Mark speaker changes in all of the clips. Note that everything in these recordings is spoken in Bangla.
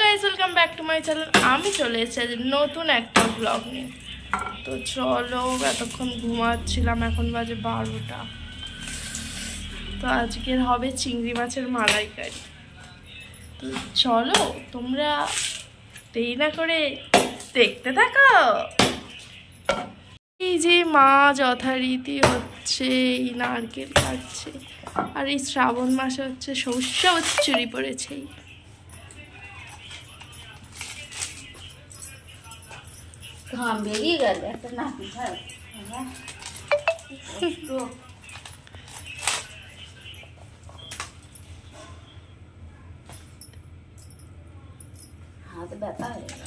Speaker 1: Guys, welcome back to my channel. আমি চলে এসেছি নতুন একটা ব্লগ নিয়ে। তো চলো, এতক্ষণ ঘুমাচ্ছিলাম, এখন বাজে 12টা। তো আজকের হবে চিংড়ি মাছের মালাইকারি। তো চলো তোমরা দেরি না করে দেখতে থাকো। এই যে মা যথারীতি হচ্ছে এই নারকেল কাটছে, আর এই শ্রাবণ মাসে হচ্ছে সর্ষে চুরি পড়েছে।
Speaker 2: ঘাম বেরিয়ে গেল একটা নাকি হাত ব্যথা হয়ে গেল।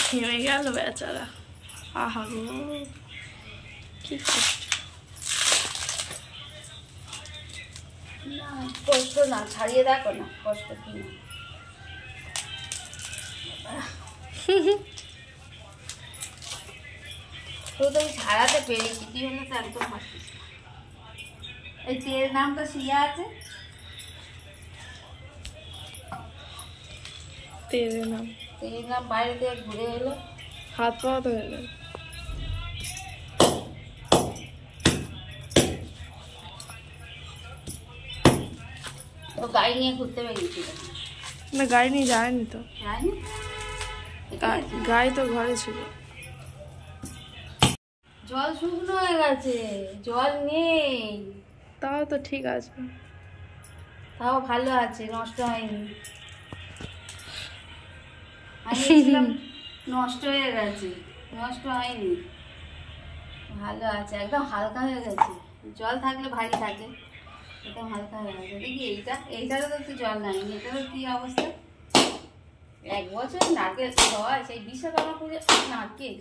Speaker 1: থেমে গেল বেচারা। আহা গো, কি কষ্ট।
Speaker 2: না কষ্ট না, ছাড়িয়ে দেখো না কষ্ট কি না। তো আমি ছাড়াতে পেরেছি, কি হলো তো একদম হাসিস। এই তেলের নাম তো শিয়া আছে,
Speaker 1: তেলের নাম
Speaker 2: বাইরে দিয়ে ঘুরে এলো,
Speaker 1: হাত পা ধরে গেল।
Speaker 2: তো গাড়ি নিয়ে ঘুরতে বেরিয়েছিল
Speaker 1: না, গাড়ি নিয়ে যায়নি তো, গাড়ি তো ঘরে ছিল।
Speaker 2: জল শুকনো হয়ে গেছে, জল নেই।
Speaker 1: তাও তো ঠিক আছে,
Speaker 2: তাও ভালো আছে, নষ্ট হয়নি। নষ্ট হয়ে গেছে, নষ্ট হয়নি, ভালো আছে, একদম হালকা হয়ে গেছে। জল থাকলে ভারী থাকে, একদম হালকা হয়ে গেছে। দেখি এইটারও তো জল নাই, এটারও কি অবস্থা। 1 বছর নারকেল হয়, সেই বিশ্বকর্মা পুজো নারকেল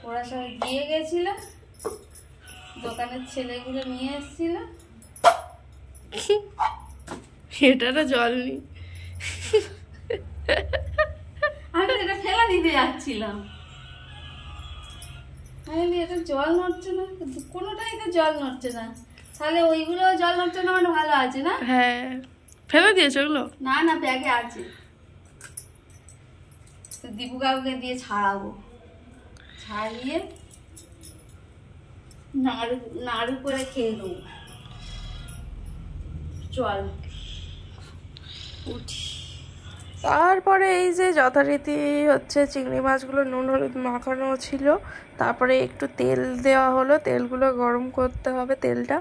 Speaker 2: ওরা সব দিয়ে গেছিল, দোকানের ছেলেগুলো নিয়ে এসেছিল।
Speaker 1: এটারও জল নেই।
Speaker 2: আমি এটা ফেলা দিতে যাচ্ছিলাম, আমি এটা জল নড়ছে না, কোনোটাই তো জল নড়ছে না। তাহলে ওইগুলো জল নড়ছে না মানে ভালো আছে না?
Speaker 1: হ্যাঁ, ফেলে দিয়েছে ওগুলো?
Speaker 2: না না, ব্যাগে আছে। তো দীপু কাকুকে দিয়ে ছাড়াবো, ছাড়িয়ে নাড়ু নাড়ু করে খেয়ে দেবো। চল উঠি।
Speaker 1: তারপরে এই যে যথারীতি হচ্ছে চিংড়ি মাছগুলো নুন হলুদ মাখানো ছিল, তারপরে একটু তেল দেওয়া হলো, তেলগুলো গরম করতে হবে তেলটা।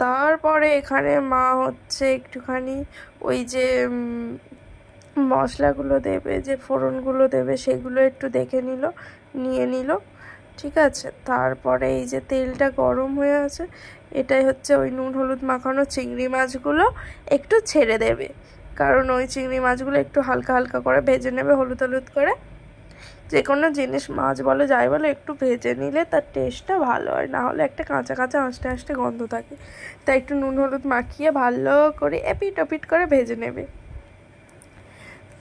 Speaker 1: তারপরে এখানে মা হচ্ছে একটুখানি ওই যে মশলাগুলো দেবে, যে ফোড়নগুলো দেবে, সেগুলো একটু দেখে নিয়ে নিল, ঠিক আছে। তারপরে এই যে তেলটা গরম হয়ে আছে, এটাই হচ্ছে ওই নুন হলুদ মাখানো চিংড়ি মাছগুলো একটু ছেড়ে দেবে, কারণ ওই চিংড়ি মাছগুলো একটু হালকা হালকা করে ভেজে নেবে হলুদ হলুদ করে। যে কোনো জিনিস, মাছ বলো যাই বলো, একটু ভেজে নিলে তার টেস্টটা ভালো হয়, না হলে একটা কাঁচা কাঁচা আঁশটে আঁশটে গন্ধ থাকে। তাই একটু নুন হলুদ মাখিয়ে ভালো করে এপিট ওপিট করে ভেজে নেবে।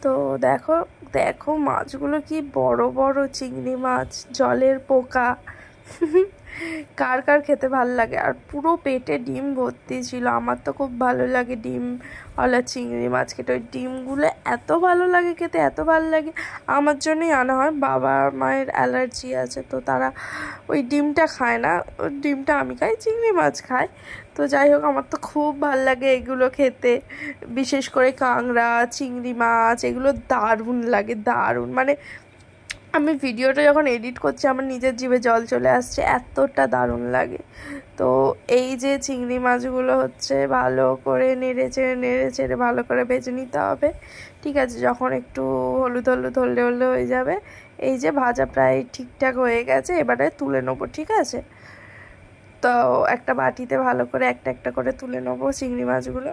Speaker 1: তো দেখো দেখো মাছগুলো কি বড় বড় চিংড়ি মাছ, জলের পোকা। কার কার খেতে ভালো লাগে, আর পুরো পেটে ডিম ভর্তি ছিল। আমার তো খুব ভালো লাগে ডিমওয়ালা চিংড়ি মাছ খেতে, ওই ডিমগুলো এত ভালো লাগে খেতে, এত ভালো লাগে। আমার জন্যই আনা হয়, বাবা মায়ের অ্যালার্জি আছে, তো তারা ওই ডিমটা খায় না, ওই ডিমটা আমি খাই, চিংড়ি মাছ খায়। তো যাই হোক, আমার তো খুব ভালো লাগে এগুলো খেতে, বিশেষ করে কাঁংড়া, চিংড়ি মাছ, এগুলো দারুণ লাগে, দারুণ। মানে আমি ভিডিওটা যখন এডিট করছি আমার নিজের জিভে জল চলে আসছে, এতটা দারুণ লাগে। তো এই যে চিংড়ি মাছগুলো হচ্ছে ভালো করে নেড়ে চেড়ে ভালো করে ভেজে নিতে হবে, ঠিক আছে। যখন একটু হলুদ হলুদ হলদে হয়ে যাবে, এই যে ভাজা প্রায় ঠিকঠাক হয়ে গেছে, এবারে তুলে নেবো, ঠিক আছে। তো একটা বাটিতে ভালো করে একটা একটা করে তুলে নেবো চিংড়ি মাছগুলো।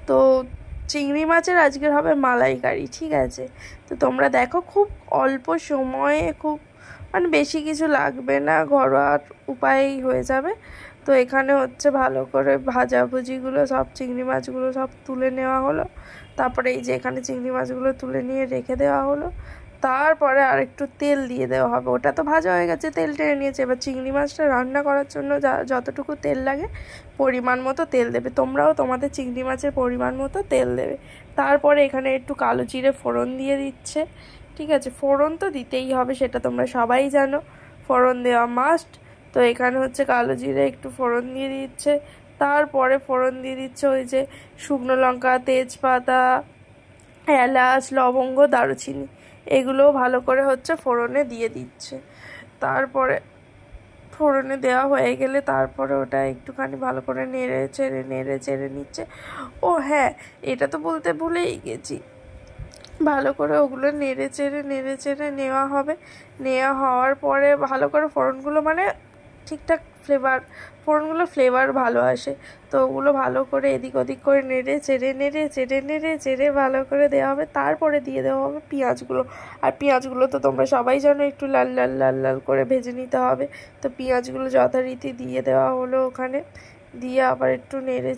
Speaker 1: তো চিংড়ি মাছের আজকের হবে মালাইকারি, ঠিক আছে। তো তোমরা দেখো, খুব অল্প সময়ে, খুব মানে বেশি কিছু লাগবে না, ঘরোয়া উপায়েই হয়ে যাবে। তো এখানে হচ্ছে ভালো করে ভাজাভুজিগুলো সব চিংড়ি মাছগুলো সব তুলে নেওয়া হলো। তারপরে এই যে এখানে চিংড়ি মাছগুলো তুলে নিয়ে রেখে দেওয়া হলো। তারপরে আর একটু তেল দিয়ে দেওয়া হবে, ওটা তো ভাজা হয়ে গেছে, তেল টেনে নিয়েছে। এবার চিংড়ি মাছটা রান্না করার জন্য যতটুকু তেল লাগে পরিমাণ মতো তেল দেবে, তোমরাও তোমাদের চিংড়ি মাছের পরিমাণ মতো তেল দেবে। তারপরে এখানে একটু কালো জিরে ফোড়ন দিয়ে দিচ্ছে, ঠিক আছে। ফোড়ন তো দিতেই হবে, সেটা তোমরা সবাই জানো, ফোড়ন দেওয়া মাস্ট। তো এখানে হচ্ছে কালো জিরে একটু ফোড়ন দিয়ে দিচ্ছে। তারপরে ফোড়ন দিয়ে দিচ্ছে ওই যে শুকনো লঙ্কা, তেজপাতা, এলাচ, লবঙ্গ, দারুচিনি, এগুলোও ভালো করে হচ্ছে ফোড়নে দিয়ে দিচ্ছে। তারপরে ফোড়নে দেওয়া হয়ে গেলে তারপরে ওটা একটুখানি ভালো করে নেড়ে চেড়ে নিচ্ছে। ও হ্যাঁ, এটা তো বলতে ভুলেই গেছি, ভালো করে ওগুলো নেড়ে চেড়ে নেওয়া হবে। নেওয়া হওয়ার পরে ভালো করে ফোড়নগুলো মানে ঠিকঠাক ফোড়নগুলো ফ্লেভার ভালো আসে, তো ওগুলো ভালো করে এদিক ওদিক করে নেড়ে চেড়ে ভালো করে দেওয়া হবে। তারপরে দিয়ে দেওয়া হবে পেঁয়াজগুলো। আর পেঁয়াজগুলো তো তোমরা সবাই জানো একটু লাল লাল লাল লাল করে ভেজে নিতে হবে। তো পেঁয়াজগুলো যথারীতি দিয়ে দেওয়া হলো ওখানে, দিয়ে আবার একটু নেড়ে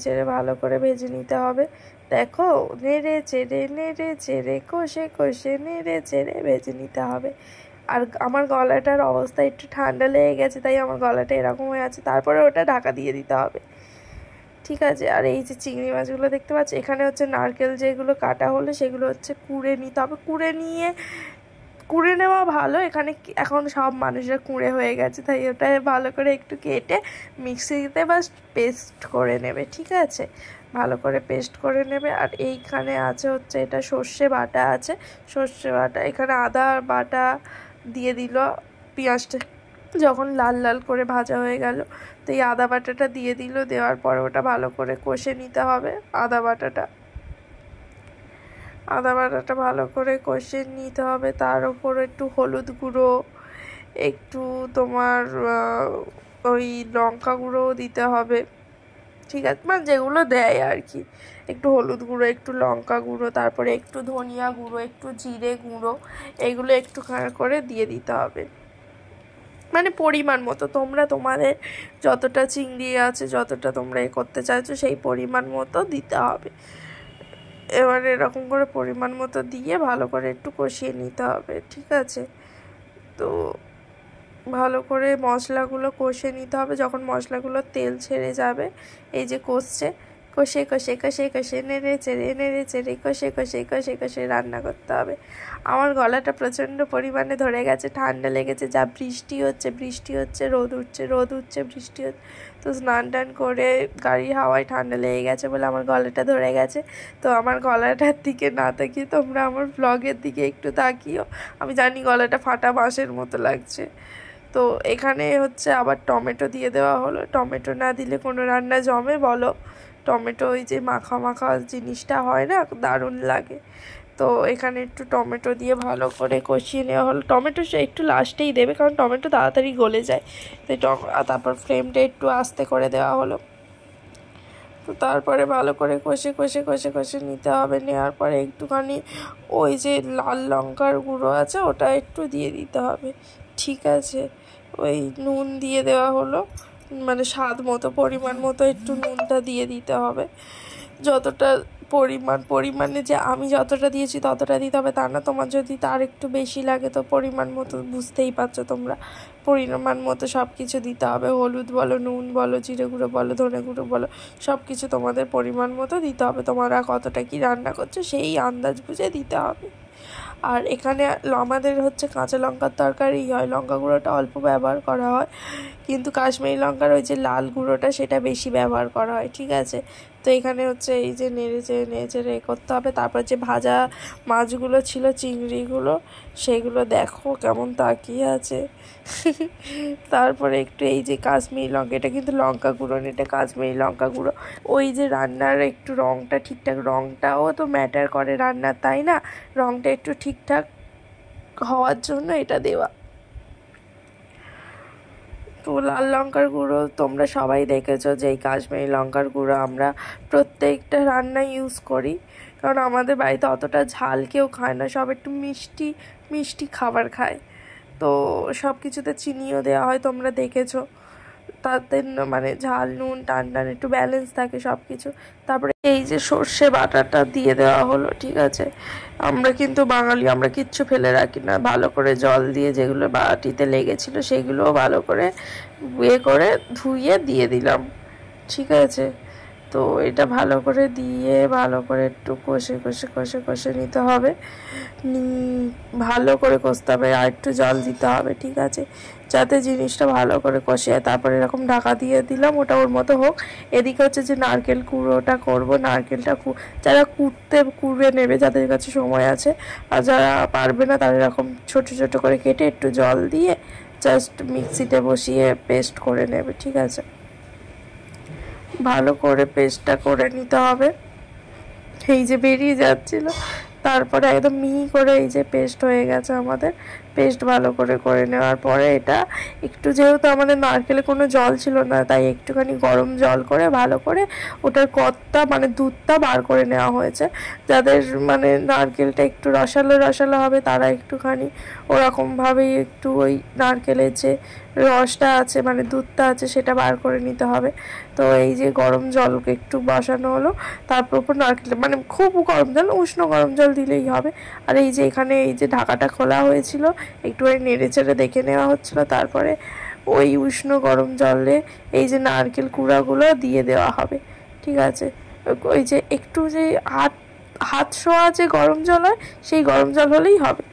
Speaker 1: চেড়ে ভালো করে ভেজে নিতে হবে। দেখো, নেড়ে চেড়ে কষে নেড়ে চেড়ে ভেজে নিতে হবে। আর আমার গলাটার অবস্থা একটু ঠান্ডা লেগে গেছে, তাই আমার গলাটা এরকম হয়ে আছে। তারপরে ওটা ঢাকা দিয়ে দিতে হবে, ঠিক আছে। আর এই যে চিংড়ি মাছগুলো দেখতে পাচ্ছ, এখানে হচ্ছে নারকেল যেগুলো কাটা হলো সেগুলো হচ্ছে কুড়ে নিতে হবে। কুড়ে নেওয়া ভালো, এখানে এখন সব মানুষরা কুড়ে হয়ে গেছে, তাই ওটা ভালো করে একটু কেটে মিক্সিতে বাস পেস্ট করে নেবে, ঠিক আছে, ভালো করে পেস্ট করে নেবে। আর এইখানে আছে হচ্ছে এটা সর্ষে বাটা আছে, সর্ষে বাটা, এখানে আদা বাটা দিয়ে দিল। পেঁয়াজটা যখন লাল লাল করে ভাজা হয়ে গেল, তো এই আদা বাটাটা দিয়ে দিল। দেওয়ার পরে ওটা ভালো করে কষে নিতে হবে। আদা বাটাটা ভালো করে কষে নিতে হবে। তার উপর একটু হলুদ গুঁড়ো, একটু তোমার ওই লঙ্কা গুঁড়োও দিতে হবে, ঠিক আছে, মানে যেগুলো দেয় আর কি। একটু হলুদ গুঁড়ো, একটু লঙ্কা গুঁড়ো, তারপরে একটু ধনিয়া গুঁড়ো, একটু জিরে গুঁড়ো, এগুলো একটু করে দিয়ে দিতে হবে, মানে পরিমাণ মতো। তোমরা তোমাদের যতটা চিংড়ি আছে, যতটা তোমরা করতে চাইছো সেই পরিমাণ মতো দিতে হবে। এবার এরকম করে পরিমাণ মতো দিয়ে ভালো করে একটু কষিয়ে নিতে হবে, ঠিক আছে। তো ভালো করে মশলাগুলো কষে নিতে হবে। যখন মশলাগুলো তেল ছেড়ে যাবে, এই যে কষে নেড়ে চেড়ে কষে রান্না করতে হবে। আমার গলাটা প্রচণ্ড পরিমাণে ধরে গেছে, ঠান্ডা লেগেছে, যা বৃষ্টি হচ্ছে, রোদ উঠছে, বৃষ্টি হচ্ছে। তো স্নান টান করে গাড়ির হাওয়ায় ঠান্ডা লেগে গেছে বলে আমার গলাটা ধরে গেছে। তো আমার গলাটার দিকে না তাকিয়ে তোমরা আমার ব্লগের দিকে একটু তাকিও। আমি জানি গলাটা ফাটা বাঁশের মতো লাগছে। তো এখানে হচ্ছে আবার টমেটো দিয়ে দেওয়া হলো। টমেটো না দিলে কোনো রান্না জমে বলো? টমেটো ওই যে মাখা জিনিসটা হয় না, দারুণ লাগে। তো এখানে একটু টমেটো দিয়ে ভালো করে কষিয়ে নেওয়া হলো। টমেটো সে একটু লাস্টেই দেবে, কারণ টমেটো তাড়াতাড়ি গলে যায়। তারপর ফ্লেমটা একটু আস্তে করে দেওয়া হলো। তো তারপরে ভালো করে কষে নিতে হবে। নেওয়ার পরে একটুখানি ওই যে লাল লঙ্কার গুঁড়ো আছে ওটা একটু দিয়ে দিতে হবে, ঠিক আছে। ওই নুন দিয়ে দেওয়া হলো, মানে স্বাদ মতো পরিমাণ মতো একটু নুনটা দিয়ে দিতে হবে। যতটা পরিমাণে যে আমি যতটা দিয়েছি ততটা দিতে হবে তা না, তোমার যদি তার একটু বেশি লাগে তো পরিমাণ মতো বুঝতেই পারছো তোমরা, পরিমাণ মতো সব কিছু দিতে হবে। হলুদ বলো, নুন বলো, জিরে গুঁড়ো বলো, ধনে গুঁড়ো বলো, সব কিছু তোমাদের পরিমাণ মতো দিতে হবে। তোমরা কতটা কি রান্না করছো সেই আন্দাজ বুঝে দিতে হবে। আর এখানে আমাদের হচ্ছে কাঁচা লঙ্কার তরকারি হয়, লঙ্কা গুঁড়োটা অল্প ব্যবহার করা হয়, কিন্তু কাশ্মীরি লঙ্কার ওই যে লাল গুঁড়োটা সেটা বেশি ব্যবহার করা হয়, ঠিক আছে। তো এখানে হচ্ছে এই যে নেড়ে চেড়ে করতে হবে। তারপর যে ভাজা মাছগুলো ছিল, চিংড়িগুলো, সেগুলো দেখো কেমন তাকিয়ে আছে। তারপরে একটু এই যে কাশ্মীরি লঙ্কা, এটা কিন্তু লঙ্কা গুঁড়ো না, এটা কাশ্মীরি লঙ্কা গুঁড়ো। ওই যে রান্নার একটু রঙটা ঠিকঠাক, রঙটাও তো ম্যাটার করে রান্নার, তাই না? রঙটা একটু ঠিকঠাক হওয়ার জন্য এটা দেওয়া। তো লাল লঙ্কার গুঁড়ো তোমরা সবাই দেখেছো যে এই কাশ্মীরি লঙ্কার গুঁড়ো আমরা প্রত্যেকটা রান্নায় ইউজ করি, কারণ আমাদের বাড়িতে অতটা ঝাল কেউ খায় না, সব একটু মিষ্টি খাবার খায়। তো সব কিছুতে চিনিও দেওয়া হয়, তোমরা দেখেছো। তাতে মানে ঝাল নুন টান টান একটু ব্যালেন্স থাকে সব কিছু। তারপরে এই যে সর্ষে বাটাটা দিয়ে দেওয়া হলো, ঠিক আছে। আমরা কিন্তু বাঙালি, আমরা কিচ্ছু ফেলে রাখি না। ভালো করে জল দিয়ে যেগুলো বাটিতে লেগেছিলো সেগুলোও ভালো করে করে ধুয়ে দিয়ে দিলাম, ঠিক আছে। তো এটা ভালো করে দিয়ে ভালো করে একটু কষে কষে কষে কষে নিতে হবে, ভালো করে কষতে হবে, আর একটু জল দিতে হবে, ঠিক আছে, যাতে জিনিসটা ভালো করে কষে যায়। তারপরে এরকম ঢাকা দিয়ে দিলাম, ওটা ওর মতো হোক। এদিকে হচ্ছে যে নারকেল কুড়োটা করব। নারকেলটা যারা কুড়ে নেবে, যাদের কাছে সময় আছে, আর যারা পারবে না তারা এরকম ছোট ছোট করে কেটে একটু জল দিয়ে জাস্ট মিক্সিতে বসিয়ে পেস্ট করে নেবে, ঠিক আছে। ভালো করে পেস্টটা করে নিতে হবে। এই যে বেরিয়ে যাচ্ছিল, তারপরে একদম মিহি করে এই যে পেস্ট হয়ে গেছে আমাদের। পেস্ট ভালো করে করে নেওয়ার পরে এটা একটু, যেহেতু আমাদের নারকেলে কোনো জল ছিল না, তাই একটুখানি গরম জল করে ভালো করে ওটার কতটা মানে দুধটা বার করে নেওয়া হয়েছে। যাদের মানে নারকেলটা একটু রসালো রসালো হবে তারা একটুখানি ওরকমভাবেই একটু ওই নারকেলের যে রসটা আছে মানে দুধটা আছে সেটা বার করে নিতে হবে। তো এই যে গরম জলকে একটু বসানো হলো, তারপর উপর নারকেল মানে খুব গরম জল, উষ্ণ গরম জল দিলেই হবে। আর এই যে এখানে এই যে ঢাকাটা খোলা হয়েছিল, একটু নেড়ে চেড়ে দেখে নেওয়া হচ্ছিল। তারপরে ওই উষ্ণ গরম জলে এই যে নারকেল কুড়াগুলো দিয়ে দেওয়া হবে, ঠিক আছে। ওই যে একটু যে হাত ছোঁয়া যে গরম জল হয় সেই গরম জল হলেই হবে,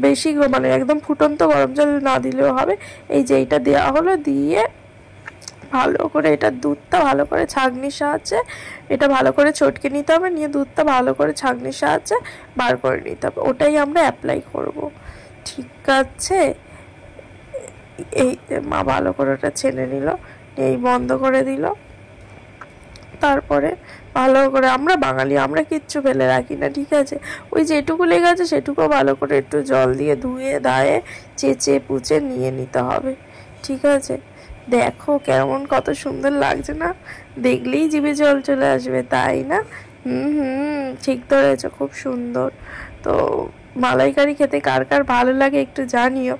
Speaker 1: বেশি মানে একদম ফুটন্ত গরম জল না দিলেও হবে। এই যে এইটা দেওয়া হলো, দিয়ে ভালো করে এটা দুধটা ভালো করে ছাঁকনির সাহায্যে এটা ভালো করে চটকে নিতে হবে, নিয়ে দুধটা ভালো করে ছাঁকনির সাহায্যে বার করে নিতে হবে। ওটাই আমরা অ্যাপ্লাই করব, ঠিক আছে। এই মা ভালো করে ওটা ছেড়ে নিল, এই বন্ধ করে দিল। তারপরে ভালো করে, আমরা বাঙালি, আমরা কিচ্ছু ফেলে রাখি না, ঠিক আছে। ওই যেটুকু লেগে আছে সেটুকু ভালো করে একটু জল দিয়ে ধুয়ে দায়ে চেঁচে পুচে নিয়ে নিতে হবে, ঠিক আছে। দেখো কেমন কত সুন্দর লাগছে না, দেখলেই জিভে জল চলে আসবে, তাই না? ঠিক ধরেছ, খুব সুন্দর। তো মালাইকারি খেতে কার কার ভালো লাগে একটু জানিও,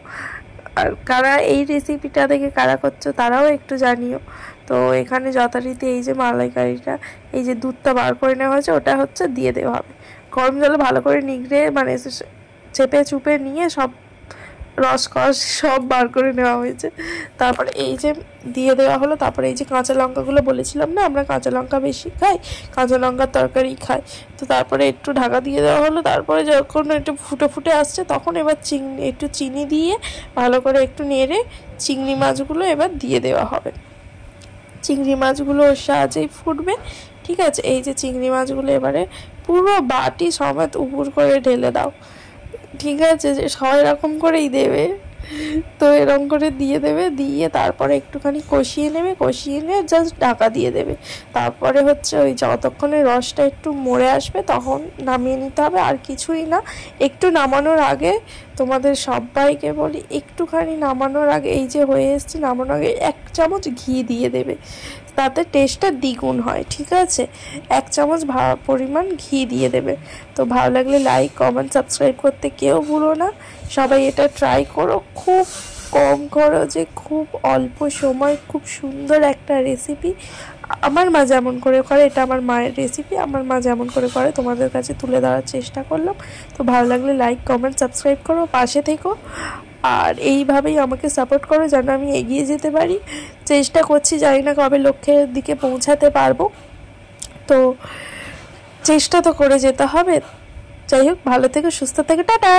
Speaker 1: আর কারা এই রেসিপিটা দেখে কারা করছো তারাও একটু জানিও। তো এখানে যথারীতি এই যে মালাইকারিটা, এই যে দুধটা বার করে নেওয়া হয়েছে ওটা হচ্ছে দিয়ে দেওয়া হবে। গরম জলে ভালো করে নিগড়ে মানে চেপে চুপে নিয়ে সব রসকস সব বার করে নেওয়া হয়েছে। তারপরে এই যে দিয়ে দেওয়া হলো। তারপরে এই যে কাঁচা লঙ্কাগুলো বলেছিলাম না আমরা কাঁচা লঙ্কা বেশি খাই, কাঁচা লঙ্কার তরকারি খাই, তো তারপরে একটু ঢাকা দিয়ে দেওয়া হলো। তারপরে যখন একটু ফুটে ফুটে আসছে তখন এবার একটু চিনি দিয়ে ভালো করে একটু নেড়ে চিংড়ি মাছগুলো এবার দিয়ে দেওয়া হবে। চিংড়ি মাছগুলো ওর সাহায্যেই ফুটবে, ঠিক আছে। এই যে চিংড়ি মাছগুলো এবারে পুরো বাটি সমেত উপর করে ঢেলে দাও, ঠিক আছে, যে সবাই এরকম করেই দেবে। তো এরকম করে দিয়ে দেবে, দিয়ে তারপরে একটুখানি কষিয়ে নেবে, কষিয়ে নিয়ে জাস্ট ঢাকা দিয়ে দেবে। তারপরে হচ্ছে ওই যতক্ষণে রসটা একটু মরে আসবে তখন নামিয়ে নিতে হবে, আর কিছুই না। একটু নামানোর আগে তোমাদের সবাইকে বলি, একটুখানি নামানোর আগে এই যে হয়ে এসছে, নামানোর আগে 1 চামচ ঘি দিয়ে দেবে, তাতে টেস্টটা দ্বিগুণ হয়, ঠিক আছে। 1 চামচ পরিমাণ ঘি দিয়ে দেবে। তো ভালো লাগলে লাইক কমেন্ট সাবস্ক্রাইব করতে কেউ ভুলো না। সবাই এটা ট্রাই করো, খুব কম খরচে খুব অল্প সময় খুব সুন্দর একটা রেসিপি। আমার মা যেমন করে করে, এটা আমার মায়ের রেসিপি, আমার মা যেমন করে করে তোমাদের কাছে তুলে ধরার চেষ্টা করলাম। তো ভালো লাগলে লাইক কমেন্ট সাবস্ক্রাইব করো, পাশে থেকো, আর এইভাবেই আমাকে সাপোর্ট করো যেন আমি এগিয়ে যেতে পারি। চেষ্টা করছি, জানি না কবে লক্ষ্যের দিকে পৌঁছাতে পারবো, তো চেষ্টা তো করে যেতে হবে। যাই হোক, ভালো থেকে সুস্থ থেকে, টাটা।